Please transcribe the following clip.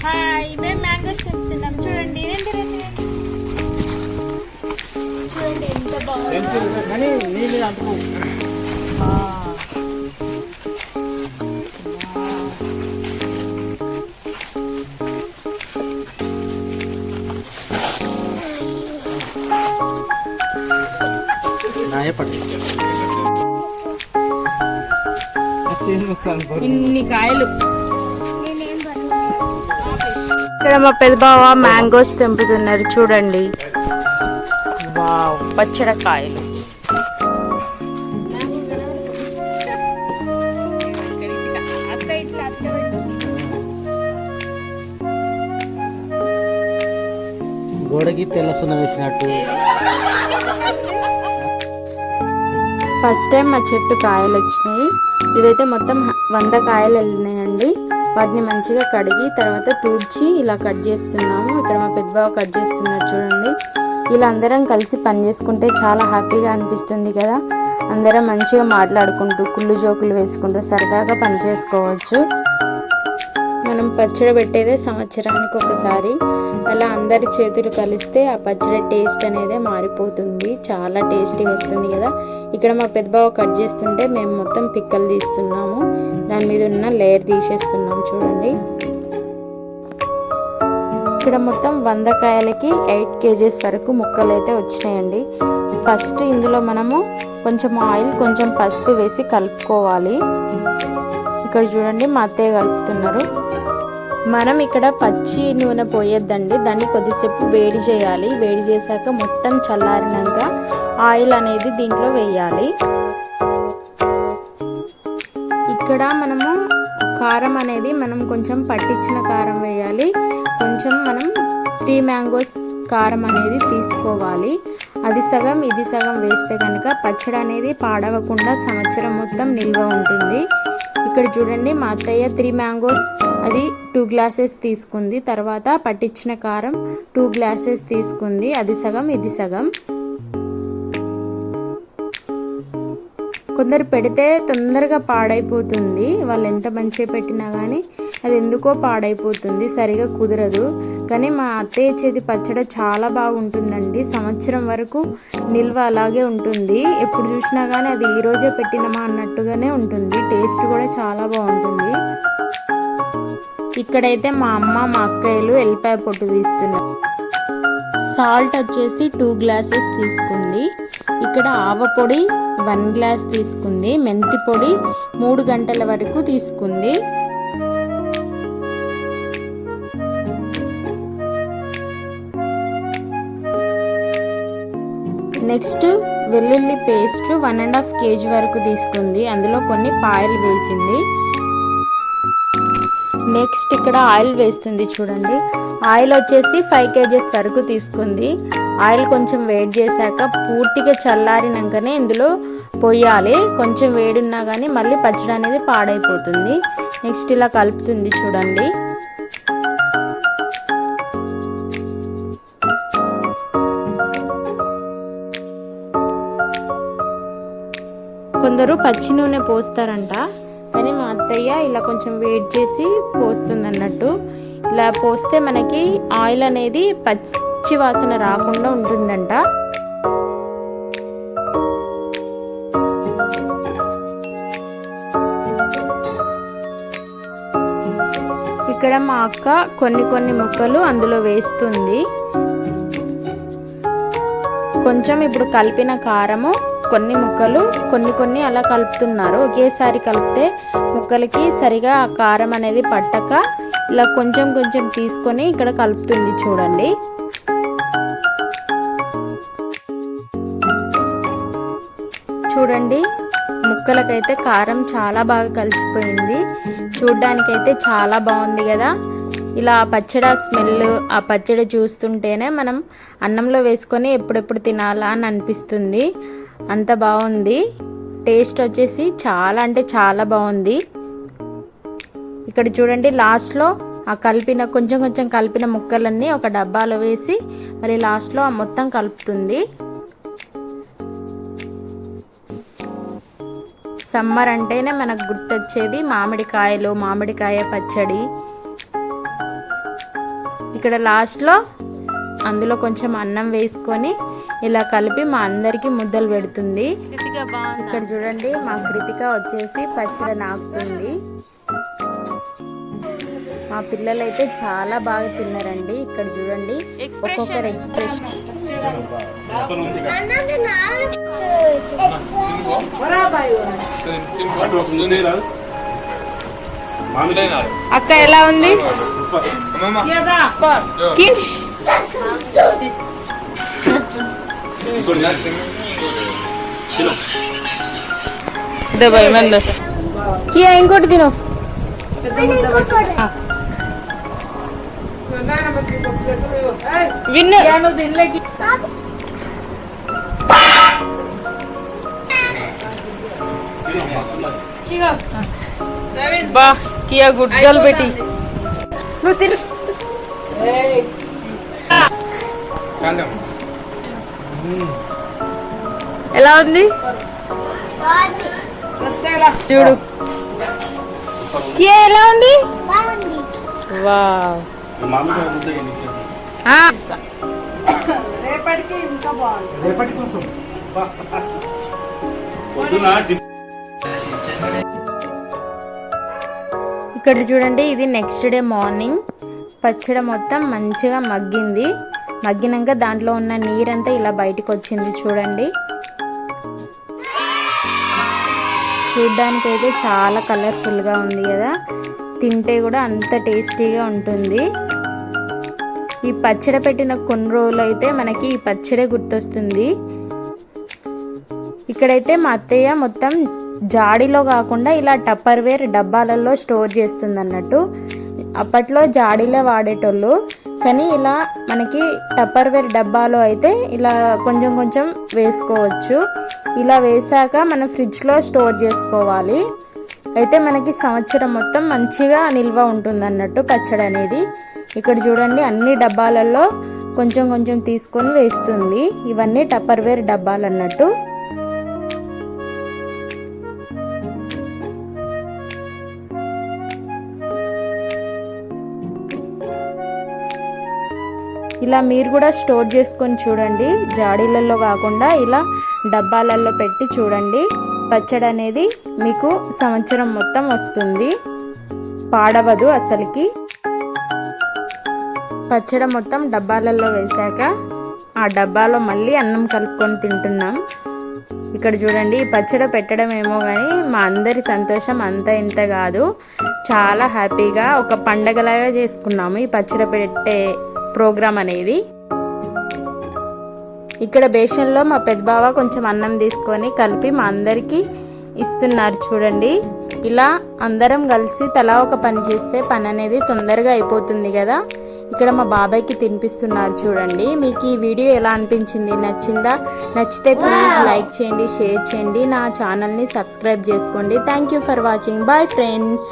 Hi, మేము mangoes తెంపుతున్నాం. చూడండి రండి రండి రండి. చూడండి ఎంత బాగుంది. ఇన్ని కాయలు. ఇక్కడ మా పెద్ద బావ మ్యాంగోస్ తెంపుతున్నారు. చూడండి, వావ్, పచ్చడి కాయలు. గోడకి తెల్ల సున్నం వేసినట్టు. ఫస్ట్ టైం మా చెట్టు కాయలు వచ్చినాయి. ఇవైతే మొత్తం 100 కాయలు వెళ్ళినాయండి. వాటిని మంచిగా కడిగి తర్వాత తుడిచి ఇలా కట్ చేస్తున్నాము. ఇక్కడ మా పెద్ద బావ కట్ చేస్తున్నారు. చూడండి, ఇలా అందరం కలిసి పని చేసుకుంటే చాలా హ్యాపీగా అనిపిస్తుంది కదా. అందరం మంచిగా మాట్లాడుకుంటూ కుళ్ళు జోకులు వేసుకుంటూ సరదాగా పని చేసుకోవచ్చు. మనం పచ్చడి పెట్టేదే సంవత్సరానికి ఒకసారి. అలా అందరి చేతులు కలిస్తే ఆ పచ్చడి టేస్ట్ అనేది మారిపోతుంది. చాలా టేస్టీగా వస్తుంది కదా. ఇక్కడ మా పెద్ద బావ కట్ చేస్తుంటే మేము మొత్తం పిక్కలు తీస్తున్నాము. దాని మీద ఉన్న లేయర్ తీసేస్తున్నాం. చూడండి, ఇక్కడ మొత్తం 100 కాయలకి 8 kgs వరకు ముక్కలు అయితే వచ్చినాయండి. ఫస్ట్ ఇందులో మనము కొంచెం ఆయిల్, కొంచెం పసుపు వేసి కలుపుకోవాలి. ఇక్కడ చూడండి, మా అత్తయ్య కలుపుతున్నారు. మనం ఇక్కడ పచ్చి నూనె పోయొద్దండి. దాన్ని కొద్దిసేపు వేడి చేయాలి. వేడి చేశాక మొత్తం చల్లారినాక ఆయిల్ అనేది దీంట్లో వేయాలి. ఇక్కడ మనము కారం అనేది మనం కొంచెం పట్టించిన కారం వేయాలి. కొంచెం మనం 3 మ్యాంగోస్ కారం అనేది తీసుకోవాలి. అది సగం ఇది సగం వేస్తే కనుక పచ్చడి అనేది పాడవకుండా సంవత్సరం మొత్తం నిల్వ ఉంటుంది. ఇక్కడ చూడండి, మా అత్తయ్య 3 మ్యాంగోస్ అది 2 గ్లాసెస్ తీసుకుంది. తర్వాత పట్టించిన కారం 2 గ్లాసెస్ తీసుకుంది. అది సగం ఇది సగం. కొందరు పెడితే తొందరగా పాడైపోతుంది. వాళ్ళు ఎంత మంచిగా పెట్టినా కానీ అది ఎందుకో పాడైపోతుంది, సరిగా కుదరదు. కానీ మా అత్తయ్య చేతి పచ్చడి చాలా బాగుంటుందండి. సంవత్సరం వరకు నిల్వ అలాగే ఉంటుంది. ఎప్పుడు చూసినా కానీ అది ఈరోజే పెట్టినమా అన్నట్టుగానే ఉంటుంది. టేస్ట్ కూడా చాలా బాగుంటుంది. ఇక్కడైతే మా అమ్మ, మా అక్కయ్యలు ఎల్లిపాయ పొట్టు తీస్తున్నారు. సాల్ట్ వచ్చేసి 2 గ్లాసెస్ తీసుకుంది. ఇక్కడ ఆవపొడి 1 గ్లాస్ తీసుకుంది. మెంతి పొడి 3 గంటల వరకు తీసుకుంది. నెక్స్ట్ వెల్లుల్లి పేస్ట్ 1.5 kg వరకు తీసుకుంది. అందులో కొన్ని పాయలు వేసింది. నెక్స్ట్ ఇక్కడ ఆయిల్ వేస్తుంది. చూడండి, ఆయిల్ వచ్చేసి 5 kgs వరకు తీసుకుంది. ఆయిల్ కొంచెం వేడి చేశాక పూర్తిగా చల్లారినాకనే ఇందులో పోయాలి. కొంచెం వేడున్నా కానీ మళ్ళీ పచ్చడి అనేది పాడైపోతుంది. నెక్స్ట్ ఇలా కలుపుతుంది. చూడండి, కొందరు పచ్చి నూనె పోస్తారంట, కానీ మా అత్తయ్య ఇలా కొంచెం వేడి చేసి పోస్తుంది అన్నట్టు. ఇలా పోస్తే మనకి ఆయిల్ అనేది పచ్చి వాసన రాకుండా ఉంటుందంట. ఇక్కడ మా అక్క కొన్ని ముక్కలు అందులో వేస్తుంది. కొంచెం ఇప్పుడు కలిపిన కారము, కొన్ని ముక్కలు కొన్ని అలా కలుపుతున్నారు. ఒకేసారి కలిపితే ముక్కలకి సరిగా ఆ కారం అనేది పట్టక ఇలా కొంచెం తీసుకొని ఇక్కడ కలుపుతుంది. చూడండి, చూడండి, ముక్కలకైతే కారం చాలా బాగా కలిసిపోయింది. చూడ్డానికైతే చాలా బాగుంది కదా. ఇలా పచ్చడి స్మెల్, ఆ పచ్చడి చూస్తుంటేనే మనం అన్నంలో వేసుకొని ఎప్పుడెప్పుడు తినాలా అని అనిపిస్తుంది. అంత బాగుంది. టేస్ట్ వచ్చేసి చాలా అంటే చాలా బాగుంది. ఇక్కడ చూడండి, లాస్ట్లో ఆ కొంచెం కలిపిన ముక్కలన్నీ ఒక డబ్బాలో వేసి మళ్ళీ లాస్ట్లో మొత్తం కలుపుతుంది. సమ్మర్ అంటేనే మనకు గుర్తొచ్చేది మామిడికాయలు, మామిడికాయ పచ్చడి. ఇక్కడ లాస్ట్లో అందులో కొంచెం అన్నం వేసుకొని ఇలా కలిపి మా అందరికి ముద్దలు పెడుతుంది. ఇక్కడ చూడండి మా కృతిక వచ్చేసి పచ్చడి నాకుతుంది. మా పిల్లలు అయితే చాలా బాగా తిన్నారండి. ఇక్కడ చూడండి ఒక్కొక్కరు ఎక్స్ప్రెషన్. అక్క ఎలా ఉంది? ఇంకోటి తిను. విన్ను బా కియా గుడ్ గర్ల్ బేటీ. నువ్వు తిను. ఎలా ఉంది చూడు. కియా ఎలా ఉంది? వావ్. రేపటికి ఇంకా బాగుంది. రేపటి కోసం ఇక్కడ చూడండి ఇది నెక్స్ట్ డే మార్నింగ్. పచ్చడి మొత్తం మంచిగా మగ్గింది. మగ్గినాక దాంట్లో ఉన్న నీరంతా ఇలా బయటకు వచ్చింది చూడండి. చూడ్డానికి అయితే చాలా కలర్ఫుల్గా ఉంది కదా. తింటే కూడా అంత టేస్టీగా ఉంటుంది. ఈ పచ్చడి పెట్టిన కొన్ని రోజులు అయితే మనకి ఈ పచ్చడే గుర్తొస్తుంది. ఇక్కడైతే మా అత్తయ్య మొత్తం జాడీలో కాకుండా ఇలా టప్పర్వేర్ డబ్బాలలో స్టోర్ చేస్తుంది అన్నట్టు. అప్పట్లో జాడీలే వాడేటోళ్ళు, కానీ ఇలా మనకి టప్పర్వేర్ డబ్బాలో అయితే ఇలా కొంచెం కొంచెం వేసుకోవచ్చు. ఇలా వేసాక మనం ఫ్రిడ్జ్లో స్టోర్ చేసుకోవాలి. అయితే మనకి సంవత్సరం మొత్తం మంచిగా నిల్వ ఉంటుంది అన్నట్టు పచ్చడి అనేది. ఇక్కడ చూడండి అన్ని డబ్బాలలో కొంచెం కొంచెం తీసుకొని వేస్తుంది. ఇవన్నీ టప్పర్వేర్ డబ్బాలు అన్నట్టు. ఇలా మీరు కూడా స్టోర్ చేసుకొని చూడండి. జాడీలలో కాకుండా ఇలా డబ్బాలలో పెట్టి చూడండి. పచ్చడి అనేది మీకు సంవత్సరం మొత్తం వస్తుంది, పాడవదు అసలుకి. పచ్చడి మొత్తం డబ్బాలలో వేసాక ఆ డబ్బాలో మళ్ళీ అన్నం కలుపుకొని తింటున్నాం. ఇక్కడ చూడండి ఈ పచ్చడి పెట్టడం ఏమో కానీ మా అందరి సంతోషం అంత ఇంత కాదు. చాలా హ్యాపీగా ఒక పండగలాగా చేసుకున్నాము ఈ పచ్చడి పెట్టే ప్రోగ్రామ్ అనేది. ఇక్కడ బేషన్లో మా పెద్దబావ కొంచెం అన్నం తీసుకొని కలిపి మా అందరికీ ఇస్తున్నారు చూడండి. ఇలా అందరం కలిసి తలా ఒక పని చేస్తే పని అనేది తొందరగా అయిపోతుంది కదా. ఇక్కడ మా బాబాయ్కి తినిపిస్తున్నారు చూడండి. మీకు ఈ వీడియో ఎలా అనిపించింది? నచ్చిందా? నచ్చితే ప్లీజ్ లైక్ చేయండి, షేర్ చేయండి, నా ఛానల్ని సబ్స్క్రైబ్ చేసుకోండి. Thank you for watching. Bye friends.